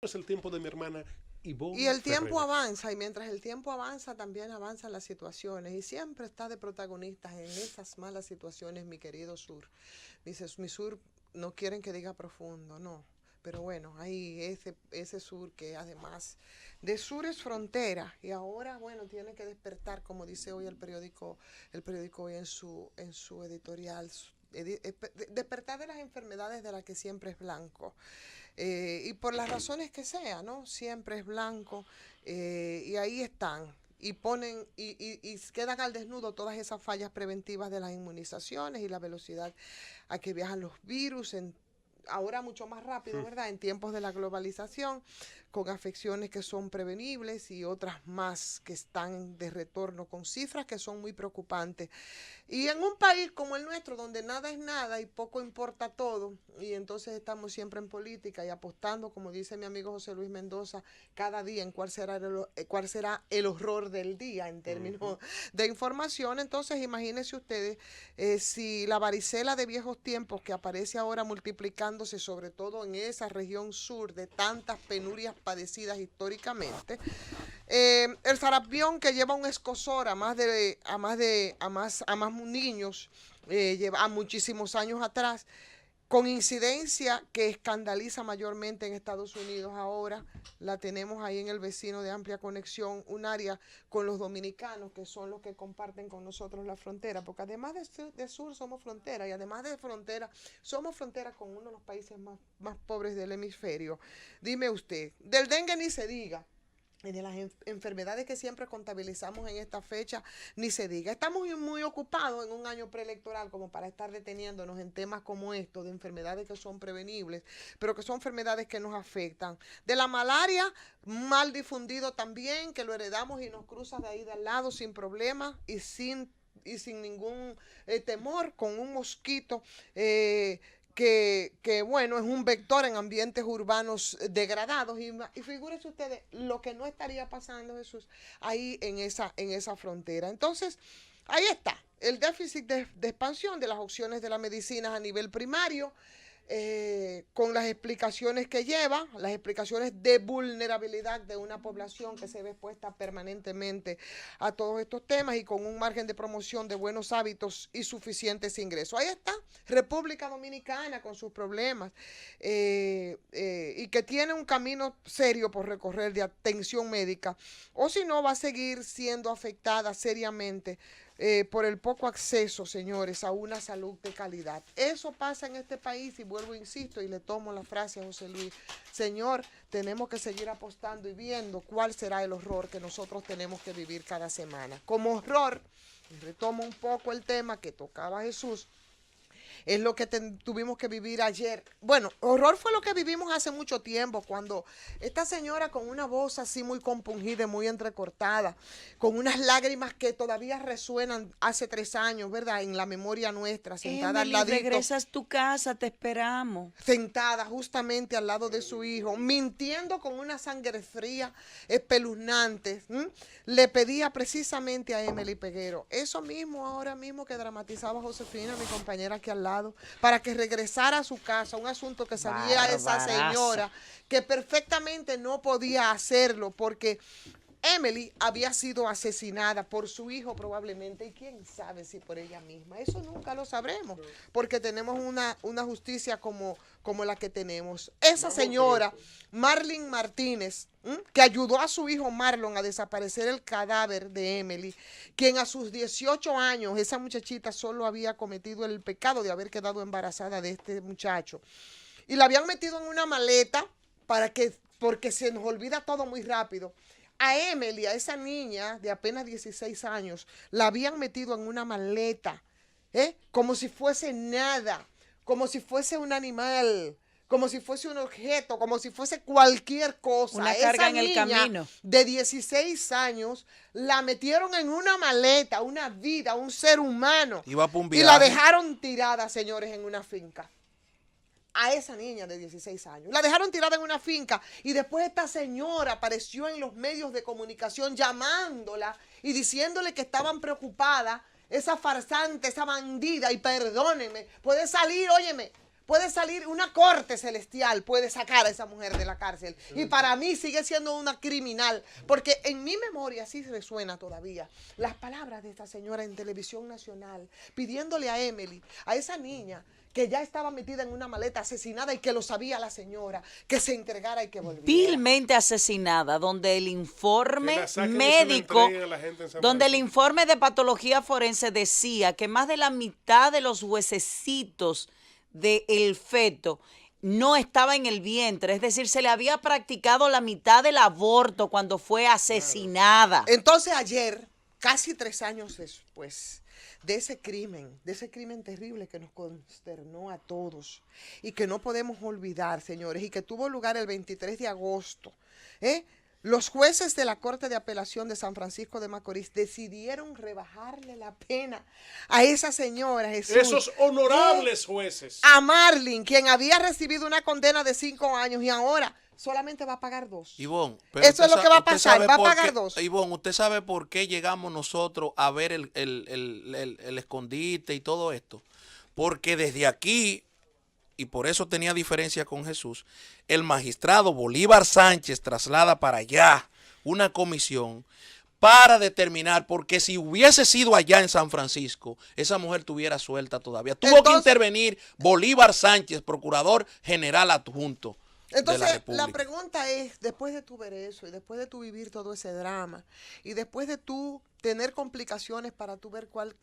es el tiempo de mi hermana Y Ivonne el tiempo Ferreira. avanza, y mientras el tiempo avanza, también avanzan las situaciones, y siempre está de protagonistas en esas malas situaciones, mi querido Sur. Dices, mi Sur, no quieren que diga profundo, no. Pero bueno, hay ese sur que además de sur es frontera, y ahora, bueno, tiene que despertar, como dice hoy el periódico hoy en su editorial, despertar de las enfermedades de las que siempre es blanco. Y por las razones que sea, ¿no? Siempre es blanco, y ahí están. Y ponen y quedan al desnudo todas esas fallas preventivas de las inmunizaciones y la velocidad a que viajan los virus ahora mucho más rápido, ¿verdad? En tiempos de la globalización, con afecciones que son prevenibles y otras más que están de retorno, con cifras que son muy preocupantes. Y en un país como el nuestro, donde nada es nada y poco importa todo, y entonces estamos siempre en política y apostando, como dice mi amigo José Luis Mendoza, cada día en cuál será el horror del día en términos de información. Entonces imagínense ustedes, si la varicela de viejos tiempos que aparece ahora multiplicándose, sobre todo en esa región sur de tantas penurias padecidas históricamente, el sarampión que lleva un escosor a más niños, lleva a muchísimos años atrás, con incidencia que escandaliza mayormente en Estados Unidos ahora, la tenemos ahí en el vecino de amplia conexión, un área con los dominicanos, que son los que comparten con nosotros la frontera, porque además de sur somos frontera, y además de frontera, somos frontera con uno de los países más pobres del hemisferio. Dime usted, del dengue ni se diga, y de las enfermedades que siempre contabilizamos en esta fecha, ni se diga. Estamos muy ocupados en un año preelectoral como para estar deteniéndonos en temas como estos, de enfermedades que son prevenibles, pero que son enfermedades que nos afectan. De la malaria, mal difundido también, que lo heredamos y nos cruza de ahí de al lado sin problema y sin ningún temor, con un mosquito bueno, es un vector en ambientes urbanos degradados. Y figúrense ustedes lo que no estaría pasando, Jesús, ahí en esa frontera. Entonces, ahí está, el déficit de expansión de las opciones de la medicina a nivel primario, con las explicaciones que lleva, las explicaciones de vulnerabilidad de una población que se ve expuesta permanentemente a todos estos temas, y con un margen de promoción de buenos hábitos y suficientes ingresos. Ahí está, República Dominicana con sus problemas, y que tiene un camino serio por recorrer de atención médica, o si no va a seguir siendo afectada seriamente por el poco acceso, señores, a una salud de calidad. Eso pasa en este país, y vuelvo, insisto, y le tomo la frase a José Luis. Señor, tenemos que seguir apostando y viendo cuál será el horror que nosotros tenemos que vivir cada semana. Como horror, y retomo un poco el tema que tocaba Jesús, es lo que tuvimos que vivir ayer. Bueno, horror fue lo que vivimos hace mucho tiempo, cuando esta señora con una voz así muy compungida, muy entrecortada, con unas lágrimas que todavía resuenan hace 3 años, ¿verdad? En la memoria nuestra, sentada al Emily, ladito, regresas a tu casa, te esperamos. sentada justamente al lado de su hijo, mintiendo con una sangre fría, espeluznante, le pedía precisamente a Emily Peguero eso mismo ahora mismo que dramatizaba Josefina, mi compañera aquí al lado, para que regresara a su casa, un asunto que sabía esa Barbaraza. señora que perfectamente no podía hacerlo, porque Emily había sido asesinada por su hijo probablemente, y quién sabe si por ella misma. Eso nunca lo sabremos, porque tenemos una justicia como la que tenemos. Esa señora, Marlene Martínez, que ayudó a su hijo Marlon a desaparecer el cadáver de Emily, quien a sus 18 años, esa muchachita solo había cometido el pecado de haber quedado embarazada de este muchacho. Y la habían metido en una maleta porque se nos olvida todo muy rápido. A Emily, a esa niña de apenas 16 años, la habían metido en una maleta, como si fuese nada, como si fuese un animal, como si fuese un objeto, como si fuese cualquier cosa. Una Esa carga en el niña camino. de 16 años la metieron en una maleta, una vida, un ser humano, Iba para un y la viaje. dejaron tirada, señores, en una finca. A esa niña de 16 años. La dejaron tirada en una finca, y después esta señora apareció en los medios de comunicación llamándola y diciéndole que estaban preocupadas, esa farsante, esa bandida, y perdónenme, puede salir, óyeme, puede salir una corte celestial, puede sacar a esa mujer de la cárcel. Y para mí sigue siendo una criminal, porque en mi memoria sí resuena todavía las palabras de esta señora en televisión nacional, pidiéndole a Emily, a esa niña, que ya estaba metida en una maleta asesinada y que lo sabía la señora, que se entregara y que volviera. Vilmente asesinada, donde el informe médico, donde el informe de patología forense decía que más de la mitad de los huesecitos del feto no estaba en el vientre, es decir, se le había practicado la mitad del aborto cuando fue asesinada. Entonces ayer, casi 3 años después de ese crimen terrible que nos consternó a todos y que no podemos olvidar, señores, y que tuvo lugar el 23 de agosto, los jueces de la Corte de Apelación de San Francisco de Macorís decidieron rebajarle la pena a esa señora, Jesús. Esos honorables jueces. A Marlin, quien había recibido una condena de 5 años y ahora solamente va a pagar 2. Ivonne, eso es lo que va a pasar, va a pagar 2. Ivonne, ¿usted sabe por qué llegamos nosotros a ver el escondite y todo esto? Porque desde aquí, y por eso tenía diferencia con Jesús, el magistrado Bolívar Sánchez traslada para allá una comisión para determinar, porque si hubiese sido allá en San Francisco, esa mujer estuviera suelta todavía. Tuvo que intervenir Bolívar Sánchez, procurador general adjunto. Entonces, la pregunta es, después de tú ver eso y después de tú vivir todo ese drama y después de tú tener complicaciones para tú ver cuál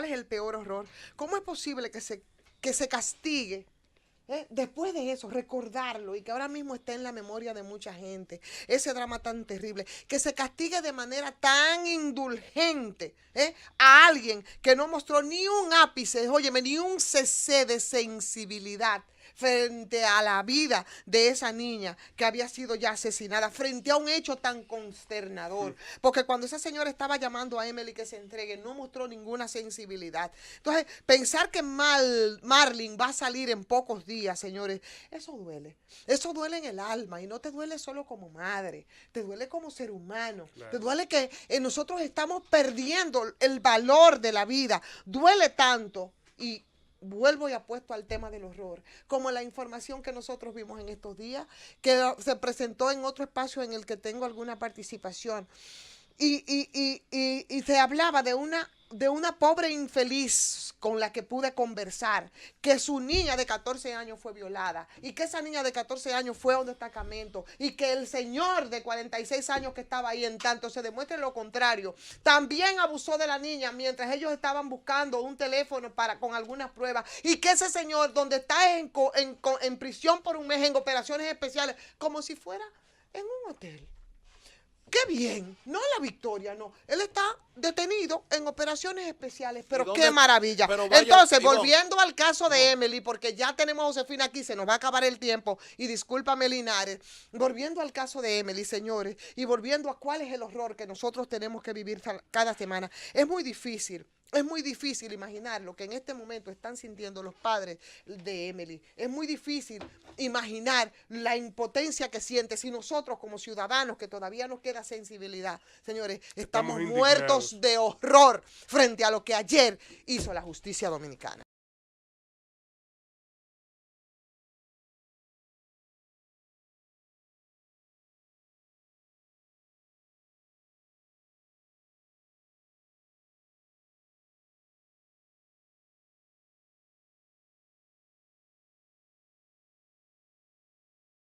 es el peor horror, ¿cómo es posible que se castigue? Después de eso, recordarlo y que ahora mismo esté en la memoria de mucha gente, ese drama tan terrible, que se castigue de manera tan indulgente a alguien que no mostró ni un ápice, óyeme, ni un cc de sensibilidad frente a la vida de esa niña que había sido ya asesinada, frente a un hecho tan consternador. Porque cuando esa señora estaba llamando a Emily que se entregue, no mostró ninguna sensibilidad. Entonces, pensar que Marlin va a salir en pocos días, señores, eso duele. Eso duele en el alma y no te duele solo como madre, te duele como ser humano. Claro. Te duele que nosotros estamos perdiendo el valor de la vida. Duele tanto y vuelvo y apuesto al tema del horror, como la información que nosotros vimos en estos días, que se presentó en otro espacio en el que tengo alguna participación, y se hablaba de una pobre infeliz con la que pude conversar, que su niña de 14 años fue violada, y que esa niña de 14 años fue a un destacamento, y que el señor de 46 años que estaba ahí, en tanto se demuestre lo contrario, también abusó de la niña mientras ellos estaban buscando un teléfono con algunas pruebas, y que ese señor, donde está en prisión por un mes, en operaciones especiales, como si fuera en un hotel. ¡Qué bien! No la victoria, no. Él está detenido en operaciones especiales, pero qué maravilla. Entonces, volviendo al caso de Emily, porque ya tenemos a Josefina aquí, se nos va a acabar el tiempo, y discúlpame, Linares, volviendo al caso de Emily, señores, y volviendo a cuál es el horror que nosotros tenemos que vivir cada semana, es muy difícil. Es muy difícil imaginar lo que en este momento están sintiendo los padres de Emily. Es muy difícil imaginar la impotencia que siente si nosotros como ciudadanos, que todavía nos queda sensibilidad, señores, estamos muertos de horror frente a lo que ayer hizo la justicia dominicana.